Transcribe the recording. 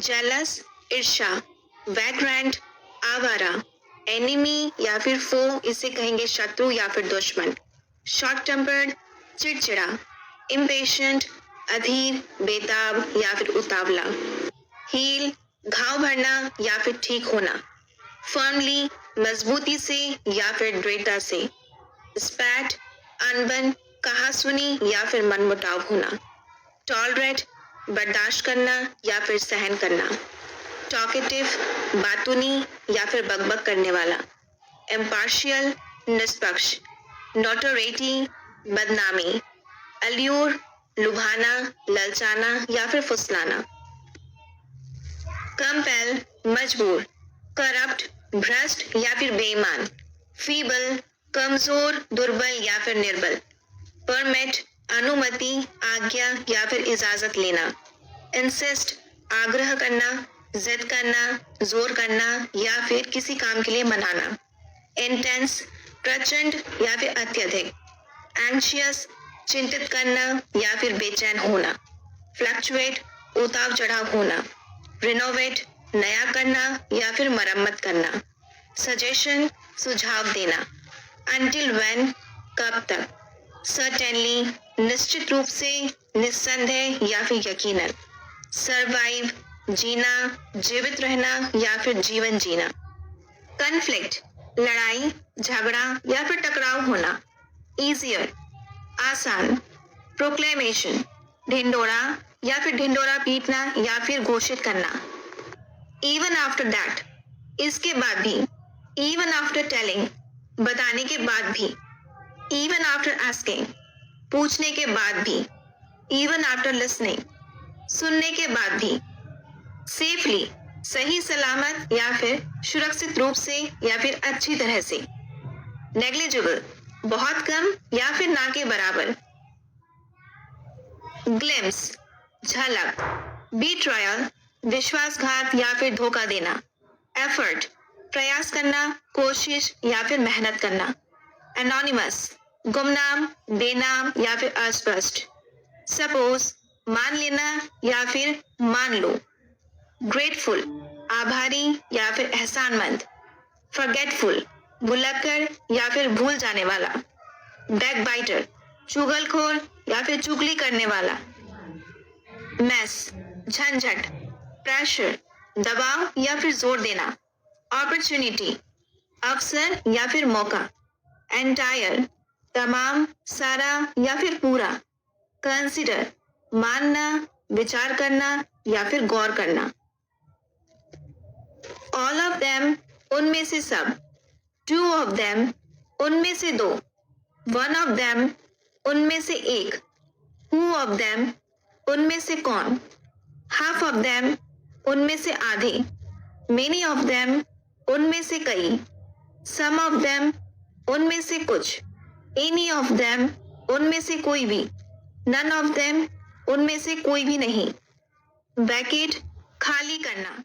Jealous ईर्ष्या, vagrant आवारा, enemy या फिर फो इसे कहेंगे शत्रु या फिर दुश्मन, शॉर्ट टेम्पर्ड चिड़चिड़ा, इम्पेशेंट अधीर बेताब या फिर उतावला, हील घाव भरना या फिर ठीक होना, फर्मली मजबूती से या फिर दृढ़ता से, स्पैट अनबन कहासुनी या फिर मनमुटाव होना, टॉलरेट बर्दाश्त करना या फिर सहन करना, टॉकेटिव बातूनी या फिर बकबक करने वाला, इम्पार्शियल निष्पक्ष, नोटोरेटी बदनामी, अल्यूर लुभाना ललचाना या फिर फुसलाना, कंपेल मजबूर, करप्ट भ्रष्ट या फिर बेईमान, फीबल कमजोर दुर्बल या फिर निर्बल, परमिट अनुमति आज्ञा या फिर इजाजत लेना, इंसिस्ट आग्रह करना जिद करना जोर करना या फिर किसी काम के लिए मनाना, इंटेंस प्रचंड या फिर अत्यधिक, एंशियस चिंतित करना या फिर बेचैन होना, फ्लक्चुएट उतार चढ़ाव होना, रिनोवेट नया करना या फिर मरम्मत करना, सजेशन सुझाव देना, अंटिल व्हेन कब तक, सर्टेनली निश्चित रूप से निस्संदेह या फिर यकीनन, सरवाइव जीना जीवित रहना या फिर जीवन जीना, कन्फ्लिक्ट लड़ाई झगड़ा या फिर टकराव होना, इजियर आसान, प्रोक्लेमेशन ढिंडोरा या फिर ढिंडोरा पीटना या फिर घोषित करना, इवन आफ्टर दैट इसके बाद भी, इवन आफ्टर टेलिंग बताने के बाद भी, इवन आफ्टर आस्किंग पूछने के बाद भी, इवन आफ्टर लिसनिंग सुनने के बाद भी, सेफली सही सलामत या फिर सुरक्षित रूप से या फिर अच्छी तरह से, नेग्लिजिबल बहुत कम या फिर ना के बराबर, ग्लिम्स झलक, बीट्रायल विश्वासघात या फिर धोखा देना, एफर्ट प्रयास करना कोशिश या फिर मेहनत करना, एनोनिमस गुमनाम बेनाम या फिर अस्पष्ट, सपोज मान लेना या फिर मान लो, ग्रेटफुल आभारी या फिर एहसानमंद, फॉरगेटफुल भुलक्कड़ या फिर भूल जाने वाला, बैकबाइटर चुगलखोर या फिर चुगली करने वाला, मैस झंझट, प्रेशर दबाव या फिर जोर देना, अपॉर्चुनिटी अवसर या फिर मौका, एंटायर तमाम सारा या फिर पूरा, कंसिडर मानना विचार करना या फिर गौर करना, ऑल ऑफ देम उनमें से सब, टू ऑफ देम उनमें से दो, वन ऑफ देम उनमें से एक, हु ऑफ देम उनमें से कौन, हाफ ऑफ देम उनमें से आधे, मेनी ऑफ देम उनमें से कई, सम ऑफ देम उनमें से कुछ, एनी ऑफ देम उनमें से कोई भी, नन ऑफ देम उनमें से कोई भी नहीं, वैकेट खाली करना।